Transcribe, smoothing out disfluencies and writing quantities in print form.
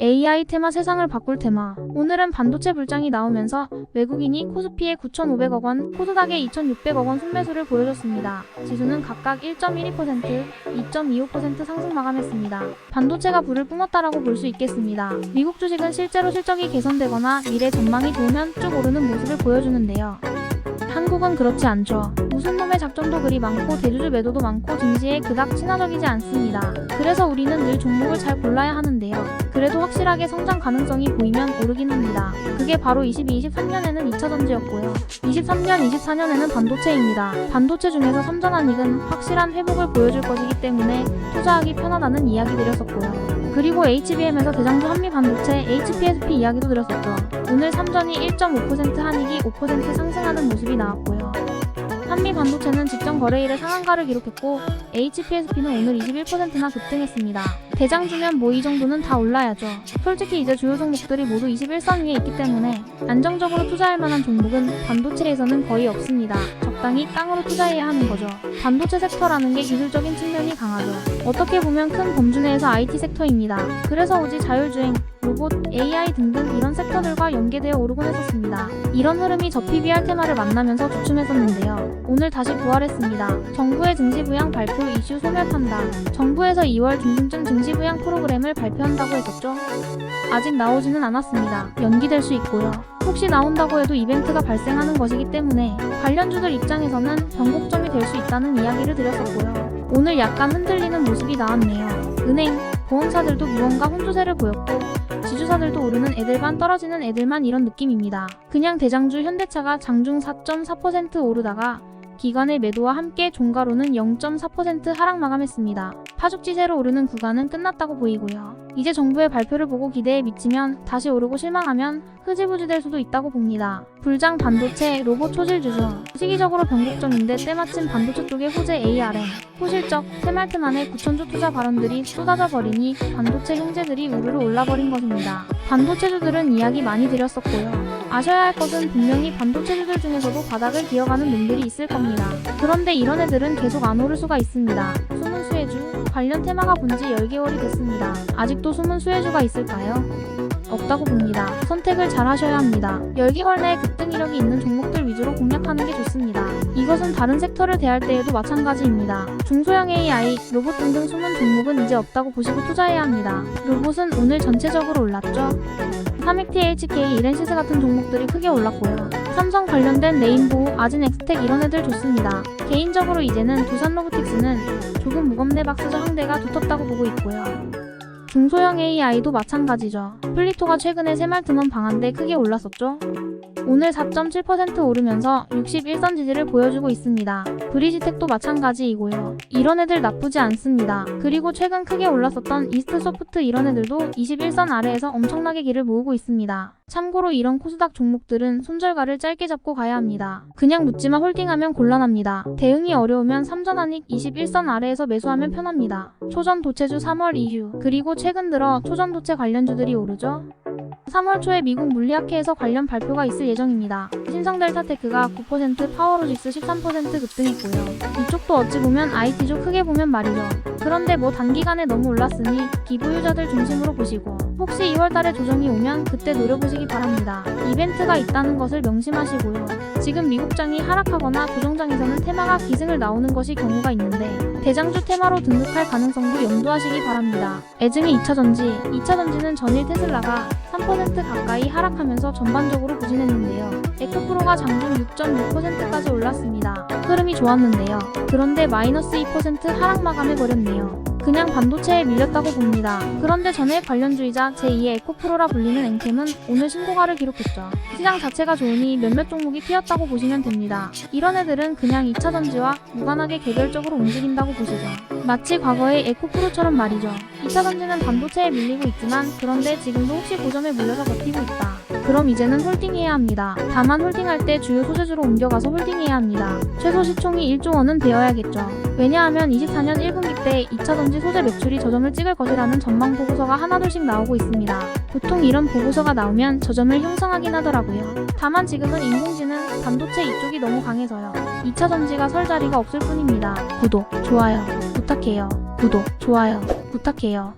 AI 테마 세상을 바꿀 테마. 오늘은 반도체 불장이 나오면서 외국인이 코스피에 9,500억 원, 코스닥에 2,600억 원 순매수를 보여줬습니다. 지수는 각각 1.12%, 2.25% 상승 마감했습니다. 반도체가 불을 뿜었다라고 볼 수 있겠습니다. 미국 주식은 실제로 실적이 개선되거나 미래 전망이 좋으면 쭉 오르는 모습을 보여주는데요. 한국은 그렇지 않죠. 무슨 놈의 작전도 그리 많고 대주주 매도도 많고 증시에 그닥 친화적이지 않습니다. 그래서 우리는 늘 종목을 잘 골라야 하는데요. 그래도 확실하게 성장 가능성이 보이면 오르긴 합니다. 그게 바로 22-23년에는 2차전지였고요. 23년, 24년에는 반도체입니다. 반도체 중에서 선전한 익은 확실한 회복을 보여줄 것이기 때문에 투자하기 편하다는 이야기 드렸었고요. 그리고 HBM에서 대장주 한미반도체 HPSP 이야기도 드렸었죠. 오늘 삼전이 1.5% 한익이 5% 상승하는 모습이 나왔고요. 한미반도체는 직전 거래일에 상한가를 기록했고 HPSP는 오늘 21%나 급등했습니다. 대장주면 뭐 이 정도는 다 올라야죠. 솔직히 이제 주요 종목들이 모두 21선 위에 있기 때문에 안정적으로 투자할 만한 종목은 반도체에서는 거의 없습니다. 적당히 깡으로 투자해야 하는 거죠. 반도체 섹터라는 게 기술적인 측면이 강하죠. 어떻게 보면 큰 범주 내에서 IT 섹터입니다. 그래서 오지 자율주행, 로봇, AI 등등 이런 섹터들과 연계되어 오르곤 했었습니다. 이런 흐름이 저 PBR 테마를 만나면서 주춤했었는데요. 오늘 다시 부활했습니다. 정부의 증시 부양 발표 이슈 소멸판다. 정부에서 2월 중순쯤 증시 부양 프로그램을 발표한다고 했었죠. 아직 나오지는 않았습니다. 연기될 수 있고요. 혹시 나온다고 해도 이벤트가 발생하는 것이기 때문에 관련주들 입장에서는 변곡점이 될 수 있다는 이야기를 드렸었고요. 오늘 약간 흔들리는 모습이 나왔네요. 은행, 보험사들도 무언가 혼조세를 보였고 지주사들도 오르는 애들 반 떨어지는 애들만 이런 느낌입니다. 그냥 대장주 현대차가 장중 4.4% 오르다가 기관의 매도와 함께 종가로는 0.4% 하락 마감했습니다. 파죽지세로 오르는 구간은 끝났다고 보이고요. 이제 정부의 발표를 보고 기대에 미치면 다시 오르고 실망하면 흐지부지 될 수도 있다고 봅니다. 불장 반도체, 로봇 초실주주. 시기적으로 변곡점인데 때마침 반도체 쪽의 호재 ARM, 호실적, 새말트 만의 9천조 투자 발언들이 쏟아져 버리니 반도체 형제들이 우르르 올라버린 것입니다. 반도체주들은 이야기 많이 드렸었고요. 아셔야 할 것은 분명히 반도체주들 중에서도 바닥을 기어가는 놈들이 있을 겁니다. 그런데 이런 애들은 계속 안 오를 수가 있습니다. 숨은 수혜주, 관련 테마가 본지 10개월이 됐습니다. 아직도 숨은 수혜주가 있을까요? 없다고 봅니다. 선택을 잘 하셔야 합니다. 10개월 내에 급등 이력이 있는 종목들 위주로 공략하는 게 좋습니다. 이것은 다른 섹터를 대할 때에도 마찬가지입니다. 중소형 AI, 로봇 등등 숨은 종목은 이제 없다고 보시고 투자해야 합니다. 로봇은 오늘 전체적으로 올랐죠. 삼익THK, 이렌시스 같은 종목들이 크게 올랐고요. 삼성 관련된 레인보우, 아진엑스텍 이런 애들 좋습니다. 개인적으로 이제는 두산로보틱스는 조금 무겁네 박스저 형대가 두텁다고 보고 있고요. 중소형 AI도 마찬가지죠. 플리토가 최근에 새말트먼 방한데 크게 올랐었죠. 오늘 4.7% 오르면서 61선 지지를 보여주고 있습니다. 브리지텍도 마찬가지이고요. 이런 애들 나쁘지 않습니다. 그리고 최근 크게 올랐었던 이스트소프트 이런 애들도 21선 아래에서 엄청나게 길을 모으고 있습니다. 참고로 이런 코스닥 종목들은 손절가를 짧게 잡고 가야 합니다. 그냥 묻지마 홀딩하면 곤란합니다. 대응이 어려우면 삼전한익 21선 아래에서 매수하면 편합니다. 초전도체주 3월 이후, 그리고 최근 들어 초전도체 관련주들이 오르죠. 3월 초에 미국 물리학회에서 관련 발표가 있을 예정입니다. 신성델타테크가 9%, 파워로직스 13% 급등했고요. 이쪽도 어찌 보면 IT죠. 크게 보면 말이죠. 그런데 뭐 단기간에 너무 올랐으니 기부유저들 중심으로 보시고 혹시 2월달에 조정이 오면 그때 노려보시기 바랍니다. 이벤트가 있다는 것을 명심하시고요. 지금 미국장이 하락하거나 조정장에서는 테마가 기승을 나오는 것이 경우가 있는데 대장주 테마로 등극할 가능성도 염두하시기 바랍니다. 애증의 2차전지, 2차전지는 전일 테슬라가 3% 가까이 하락하면서 전반적으로 부진했는데요. 에코프로가 장중 6.6%까지 올랐습니다. 흐름이 좋았는데요. 그런데 마이너스 2% 하락 마감해버렸네요. 그냥 반도체에 밀렸다고 봅니다. 그런데 전일 관련주이자 제2의 에코프로라 불리는 엔캠은 오늘 신고가를 기록했죠. 시장 자체가 좋으니 몇몇 종목이 튀었다고 보시면 됩니다. 이런 애들은 그냥 2차전지와 무관하게 개별적으로 움직인다고 보시죠. 마치 과거의 에코프로처럼 말이죠. 2차전지는 반도체에 밀리고 있지만 그런데 지금도 혹시 고점에 물려서 버티고 있다. 그럼 이제는 홀딩해야 합니다. 다만 홀딩할 때 주요 소재주로 옮겨가서 홀딩해야 합니다. 최소 시총이 1조 원은 되어야겠죠. 왜냐하면 24년 1분기 때 2차전지 소재 매출이 저점을 찍을 것이라는 전망 보고서가 하나둘씩 나오고 있습니다. 보통 이런 보고서가 나오면 저점을 형성하긴 하더라고요. 다만 지금은 인공지능, 반도체 이쪽이 너무 강해서요. 2차전지가 설 자리가 없을 뿐입니다. 구독, 좋아요 부탁해요. 구독, 좋아요 부탁해요.